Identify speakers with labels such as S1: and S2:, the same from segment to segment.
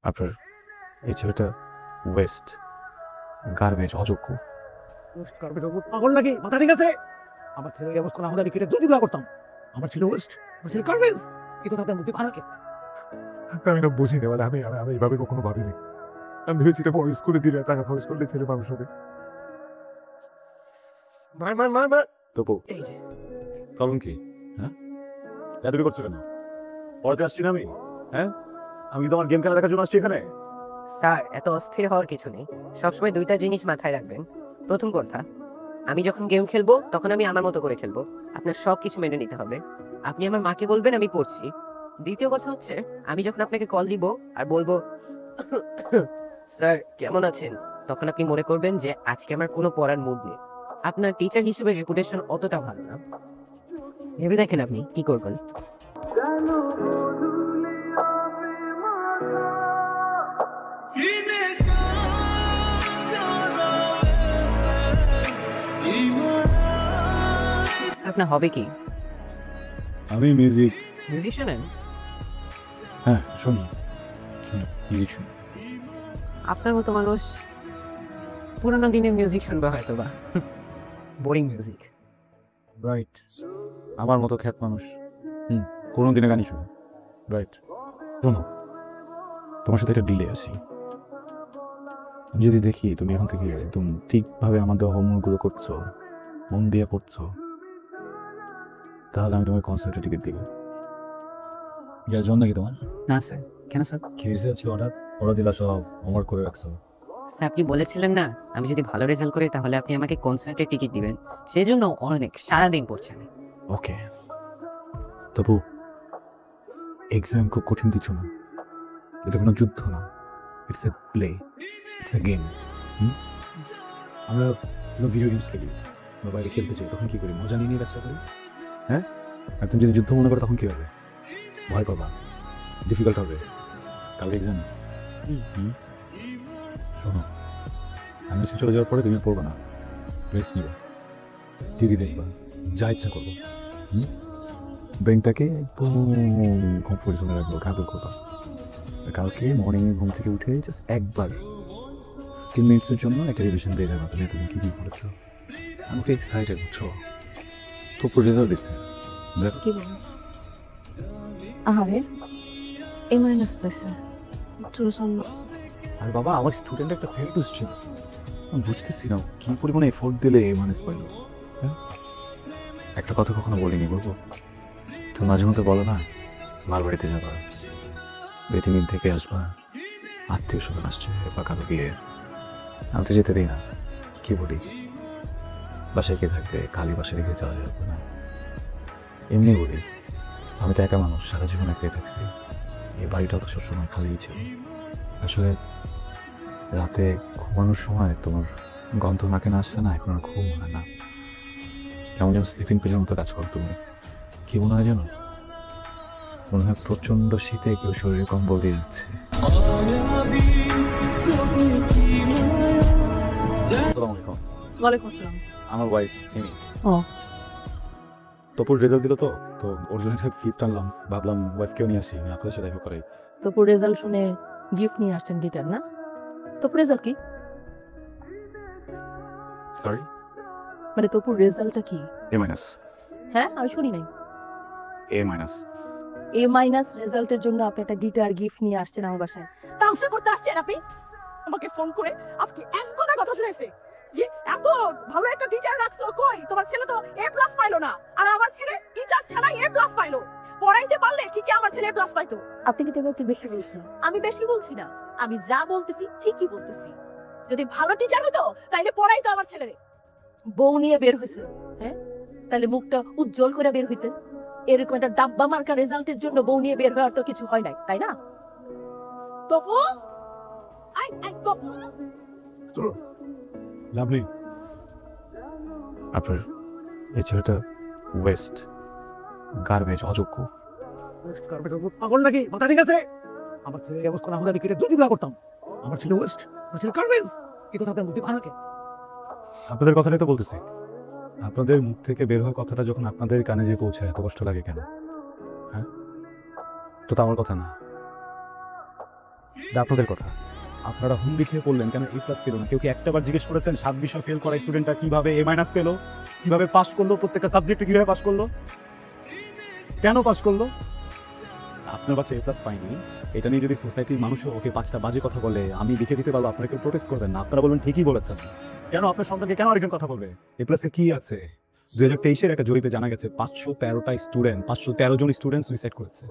S1: আপনার এই ছেলেটা ওয়েস্ট, গার্বেজ, অযোগ্য।
S2: পাগল নাকি? মাথা ঠিক আছে? আমার ছেলে এই অবস্থা না হলে আমি কেটে দুই টুকরা করতাম। আমার ছেলে ওয়েস্ট, আমার ছেলে গার্বেজ। এই কথা আপনার মধ্যে ভালো কে?
S3: আমি না বুঝি না, মানে আমি আমি আমি এইভাবে কখনো ভাবিনি। আমি ভেবেছি এটা বড় স্কুলে দিলে টাকা খরচ করলে ছেলে মানুষ হবে।
S2: মার মার মার মার।
S1: তবু
S2: এই যে
S1: প্রবলেম কি? হ্যাঁ, এতবি করছো কেন? পড়াতে আসছি না আমি? হ্যাঁ, আমি কি তোমার গেম খেলা দেখার জন্য আসছি এখানে?
S4: স্যার, এত অস্থির হওয়ার কিছু নেই। সবসময় দুইটা জিনিস মাথায় রাখবেন। প্রথম কথা, আমি যখন গেম খেলবো তখন আমি আমার মতো করে খেলবো। আপনার সব কিছু মেনে নিতে হবে। আপনি আমার মাকে বলবেন আমি পড়ছি। দ্বিতীয় কথা হচ্ছে, আমি যখন আপনাকে কল দিব আর বলবো স্যার কেমন আছেন, তখন আপনি মনে করবেন যে আজকে আমার কোনো পড়ার মুড নেই। আপনার টিচার হিসেবে রেপুটেশন অতটা ভালো না। ভেবে দেখেন আপনি কি করবেন। আপনার হবে কি?
S1: আমি মিউজিক,
S4: মিউজিক শোনেন?
S1: হ্যাঁ শুনি, শুনি মিউজিক শুনি।
S4: আপনার মতো মানুষ পুরোনো দিনে মিউজিক শুনবে হয়তো বা। Boring music.
S1: রাইট, আমার মতো খ্যাত মানুষ কোনো দিনে গানই শুনে। রাইট, শোনো, তোমার সাথে একটা ডিলে আসি। আমি যদি দেখি তুমি এখন থেকে একদম ঠিকভাবে আমাদের হোমওয়ার্কগুলো করছো, মন দিয়ে পড়ছো, তাহলে আমি তোমাকে কনসার্টের টিকিট দিব। যার জন্য নাকি তোমার
S4: না স্যার। কেন স্যার?
S1: কি হয়েছে? আজকে হঠাৎ ওরা দিলা সব হোমওয়ার্ক করে রাখছো।
S4: স্যার আপনি বলেছিলেন না আমি যদি ভালো রেজাল্ট করি তাহলে আপনি আমাকে কনসার্টের টিকিট দিবেন। সেই জন্য অনেক সারাদিন পড়ছেন।
S1: ওকে, তবু এক্সাম খুব কঠিন কিছু না, এটা কোনো যুদ্ধ না, it's a play, it's a game. আমরা ভিডিও গেমস খেলি, মোবাইলে খেলতে চাই, তখন কি করি? মজা নিয়ে নিয়ে ব্যবসা করি। হ্যাঁ, আর তুমি যদি যুদ্ধ মনে করো তখন কি হবে? ভয় পাবা, ডিফিকাল্ট হবে, কালকে এক্সাম। শোনো, আমি চলে যাওয়ার পরে তুমি পড়বে না, রেস্ট নিবে, টিভি দেখবা, যা ইচ্ছা করবো। ব্রেনটাকে একদম কমফোর্ট জোনে রাখবো, কাবু করবা। কালকে মর্নিংয়ে ঘুম থেকে উঠে জাস্ট একবার 15 মিনিটসের জন্য একটা রিভিশন দিয়ে যাবো তুমি তুমি কী কী করেছো। আমি তো এক্সাইটেড, বুঝছো? তো রেজাল্ট দিচ্ছে, দেখো।
S5: কি বল? আরে এ মাইনাস পেছে একটু সামনে।
S1: আর বাবা, আমার স্টুডেন্ট একটা ফেল করছে, আমি বুঝতেছি না কি পরিমাণে এফোর্ট দিলে এ মাইনাস পাইল। হ্যাঁ, একটা কথা কখনো বলিনি, বলবো? তুমি মাঝে মধ্যে বলো না মার বাড়িতে যাবা, বেতিনিন থেকে আসবা, আত্মীয় স্বজন আসছে বা কারো বিয়ে, আমি তো যেতে দিই না। কি বলি, বাসায় কে থাকবে, খালি বাসায় রেখে যাওয়া যাবে না। এমনি বলি, আমি তো একা মানুষ, সারা জীবন একাই থাকছি, এই বাড়িটাও তো সবসময় খালিই ছিল। আসলে রাতে ঘুমানোর সময় তোমার গন্ধ নাকে না আসলে না, এখন আর ঘুম হয় না, কেমন যেন স্লিপিং পিলের মতো কাজ করো তুমি। কি মনে হয় জানো? মনে হয় প্রচন্ড শীতে কেউ শরীরে কম্বল দিয়ে যাচ্ছে। আসসালামু আলাইকুম।
S5: ওয়ালাইকুম আসসালাম।
S1: আমার ওয়াইফ এমি।
S5: ও
S1: তপুর রেজাল্ট দিল, তো ওর জন্য একটা গিফট আনলাম, ভাবলাম ওয়াইফকেও নিয়ে আসি, আমি আপনাদের সাথে দেখা করাই।
S5: তোপুর রেজাল্ট শুনে গিফট নিয়ে আসছেন গিটার না? তোপুর রেজাল্ট কি?
S1: সরি,
S5: মানে তোপুর রেজাল্টটা কি?
S1: এ মাইনাস।
S5: হ্যাঁ আমি শুনি নাই।
S1: এ মাইনাস।
S5: এ মাইনাস রেজাল্টের জন্য আপনি একটা গিটার গিফট নিয়ে আসছেন আমার বাসায়। তামসা করতে আসছেন আপনি? আমাকে ফোন করে আজকে এক কথা শুনেছে যে এত ভালো একটা টিচার রাখছো, কই তোমার ছেলে তো এ প্লাস পাইলো না, আর আমার ছেলে টিচার ছাড়াই এ প্লাস পাইলো। পড়াইতে পারলে ঠিকই আমার ছেলে এ প্লাস পাইতো। আপনি কি একটু বেশি বলছেন? আমি বেশি বলছি না, আমি যা বলতেছি ঠিকই বলতেছি। যদি ভালো টিচার হতো তাইলে পড়াইতো আমার ছেলে। বউ নিয়ে বের হয়েছে, হ্যাঁ, তাহলে মুখটা উজ্জ্বল করে বের হইতেন। এরকম একটা ডাব্বা মার্কা রেজাল্টের জন্য বউ নিয়ে বের হওয়ার তো কিছু হয় নাই, তাই না? তপু, আই আই তপু।
S1: লাভলি, আপনার এই ছেলেটা ওয়েস্ট, গার্বেজ, অযোগ্য।
S2: পাগল নাকি? মাথা ঠিক আছে? আমার ছেলে এই অবস্থা না হলে আমি কেটে দুই টুকরা করতাম। আমার ছেলে ওয়েস্ট, আমার ছেলে গার্বেজ। এই কথা আপনার মধ্যে ভালো কে?
S1: আপনাদের কথাটাই তো বলতেছি, আপনাদের মুখ থেকে বের হওয়া কথাটা যখন আপনাদের কানে যেয়ে পৌঁছায় এত কষ্ট লাগে কেন? হ্যাঁ, তো আমার কথা না। এটা আপনাদের কথা। আপনারা হুমড়ি খেয়ে পড়লেন কেন A+ পেল না? কেউ কি একটাবার জিজ্ঞেস করেছেন 7 বিষয় ফেল করা স্টুডেন্টটা কিভাবে A- পেলো, কিভাবে পাস করলো, প্রত্যেকটা সাবজেক্টে কিভাবে পাস করলো, কেন পাস করলো? আপনার বাচ্চা A+ পায়নি, এটা নিয়ে যদি সোসাইটির মানুষও ওকে 5টা বাজে কথা বলে, আমি লিখে দিতে পারবো, আপনারা কেউ প্রোটেস্ট করবেন না, আপনারা বলবেন ঠিকই বলেছেন। কেন আপনার সন্তানকে কেন আরেকজন কথা বলবে? A+ এ কি আছে? 2023-এর একটা জরিপে জানা গেছে 513 জন স্টুডেন্ট সুইসাইড করেছে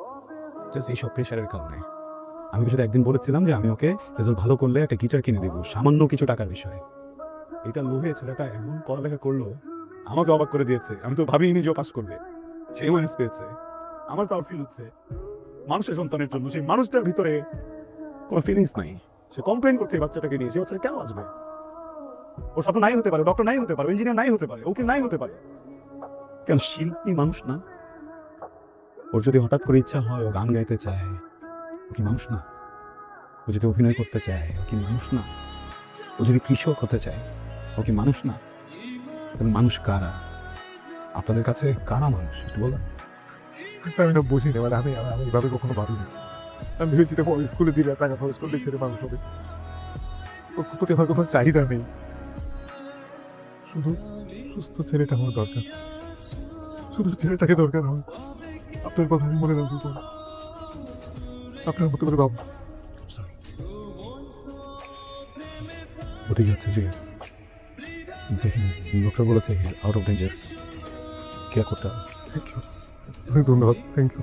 S1: জাস্ট এইসব প্রেশারের কারণে। আমি শুধু একদিন বলেছিলাম যে আমি ওকে রেজাল্ট ভালো করলে একটা গিটার কিনে দেবো, সামান্য কিছু টাকার বিষয়। এটা লোভে ছেলেটা এমন পড়ালেখা করলো, আমাকে অবাক করে দিয়েছে। আমি তো ভাবিনি যে ও পাস করবে, সে মাইনাস পেয়েছে। আমার প্রাউড ফিল হচ্ছে মানুষের সন্তানের জন্য। সেই মানুষটার ভিতরে কোনো ফিলিংস নাই, সে কমপ্লেন করছে এই বাচ্চাটাকে নিয়ে। সে বাচ্চাটা কেন আসবে? ওর স্বপ্ন নাই হতে পারে, ডক্টর নাই হতে পারে, ইঞ্জিনিয়ার নাই হতে পারে, উকিল নাই হতে পারে, কেন শিল্পী মানুষ না? ওর যদি হঠাৎ করে ইচ্ছা হয় ও গান গাইতে চায়, ও কি মানুষ না? ও যদি অভিনয় করতে চায়, ও কি মানুষ না? ও যদি কৃষক হতে চায়, ও কি মানুষ না? তবে মানুষ কারা? আপনাদের কাছে কারা মানুষ একটু বলেন।
S3: আমি না বুঝি না, মানে আমি আমি এইভাবে কখনো ভাবিনি। আমি ভেবেছি এটা বড় স্কুলে দিলে টাকা খরচ করলে ছেলে মানুষ হবে। ওর প্রতি আমার কোনো চাহিদা নেই, শুধু সুস্থ ছেলেটা আমার দরকার, শুধু ছেলেটাকে দরকার হয়। আপনার কথা আমি মনে রাখবো, আপনার মতো করে বাবু।
S1: সরি, ওদিকে আছে যে দেখেন ডক্টর বলেছে আউট অফ ডেঞ্জার, কেয়ার করতে হবে।
S3: থ্যাংক ইউ, ধন্যবাদ, থ্যাংক ইউ।